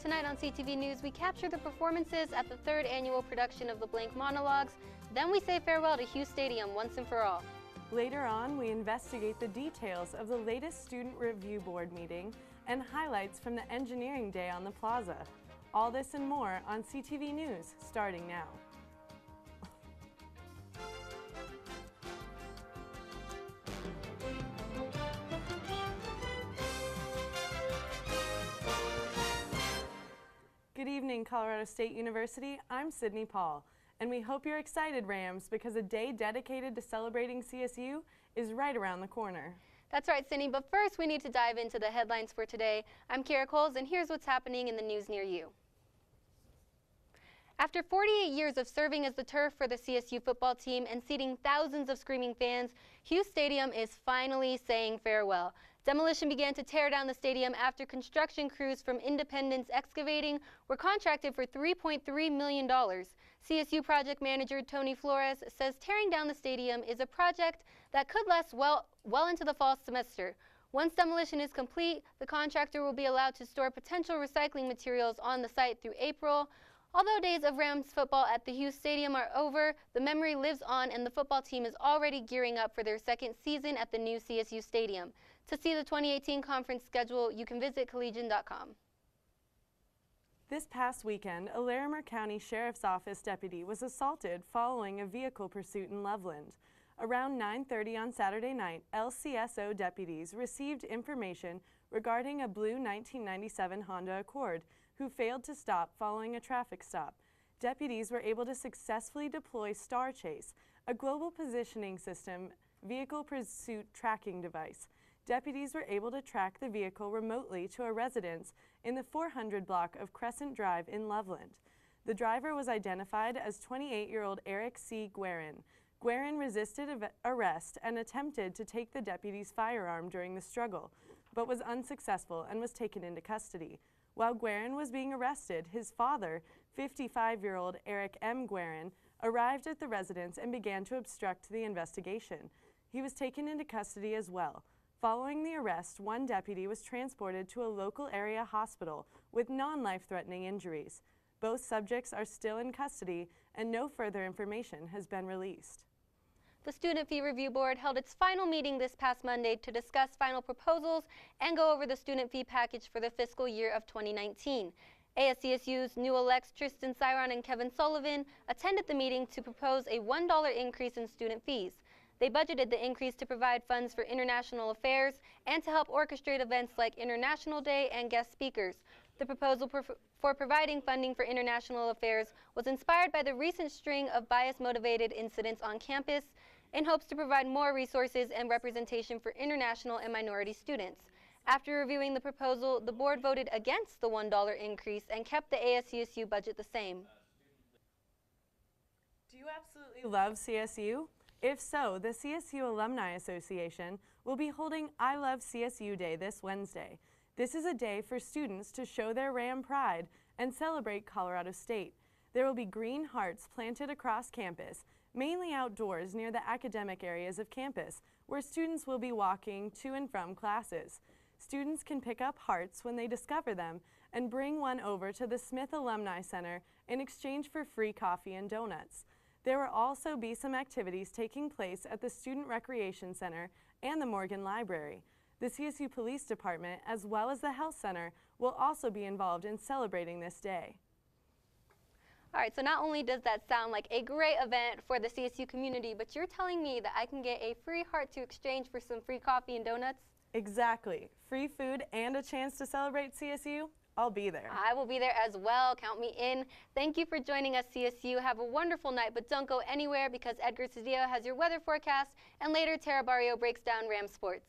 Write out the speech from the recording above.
Tonight on CTV News, we capture the performances at the 3rd annual production of the Blank Monologues. Then we say farewell to Hughes Stadium once and for all. Later on, we investigate the details of the latest Student Review Board meeting and highlights from the Engineering Day on the Plaza. All this and more on CTV News, starting now. Good evening, Colorado State University. I'm Sydney Paul, and we hope you're excited, Rams, because a day dedicated to celebrating CSU is right around the corner. That's right, Sydney, but first we need to dive into the headlines for today. I'm Kiaira, and here's what's happening in the news near you. After 48 years of serving as the turf for the CSU football team and seating thousands of screaming fans, Hughes Stadium is finally saying farewell. Demolition began to tear down the stadium after construction crews from Independence Excavating were contracted for $3.3 million. CSU project manager Tony Flores says tearing down the stadium is a project that could last well into the fall semester. Once demolition is complete, the contractor will be allowed to store potential recycling materials on the site through April. Although days of Rams football at the Hughes Stadium are over, the memory lives on and the football team is already gearing up for their second season at the new CSU Stadium. To see the 2018 conference schedule, you can visit collegian.com. This past weekend, a Larimer County Sheriff's Office deputy was assaulted following a vehicle pursuit in Loveland. Around 9:30 on Saturday night, LCSO deputies received information regarding a blue 1997 Honda Accord who failed to stop following a traffic stop. Deputies were able to successfully deploy Star Chase, a global positioning system vehicle pursuit tracking device. Deputies were able to track the vehicle remotely to a residence in the 400 block of Crescent Drive in Loveland. The driver was identified as 28-year-old Eric C. Guerin. Guerin resisted arrest and attempted to take the deputy's firearm during the struggle, but was unsuccessful and was taken into custody. While Guerin was being arrested, his father, 55-year-old Eric M. Guerin, arrived at the residence and began to obstruct the investigation. He was taken into custody as well. Following the arrest, one deputy was transported to a local area hospital with non-life-threatening injuries. Both subjects are still in custody, and no further information has been released. The Student Fee Review Board held its final meeting this past Monday to discuss final proposals and go over the student fee package for the fiscal year of 2019. ASCSU's new elects Tristan Cyron and Kevin Sullivan attended the meeting to propose a $1 increase in student fees. They budgeted the increase to provide funds for international affairs and to help orchestrate events like International Day and guest speakers. The proposal for providing funding for international affairs was inspired by the recent string of bias-motivated incidents on campus in hopes to provide more resources and representation for international and minority students. After reviewing the proposal, the board voted against the $1 increase and kept the ASCSU budget the same. Do you absolutely love CSU? If so, the CSU Alumni Association will be holding I Love CSU Day this Wednesday. This is a day for students to show their Ram pride and celebrate Colorado State. There will be green hearts planted across campus, mainly outdoors near the academic areas of campus, where students will be walking to and from classes. Students can pick up hearts when they discover them and bring one over to the Smith Alumni Center in exchange for free coffee and donuts. There will also be some activities taking place at the Student Recreation Center and the Morgan Library. The CSU Police Department, as well as the Health Center, will also be involved in celebrating this day. All right, so not only does that sound like a great event for the CSU community, but you're telling me that I can get a free heart to exchange for some free coffee and donuts? Exactly. Free food and a chance to celebrate CSU? I'll be there. I will be there as well. Count me in. Thank you for joining us, CSU. Have a wonderful night, but don't go anywhere because Edgar Cedillo has your weather forecast, and later Tara Barrio breaks down Ram sports.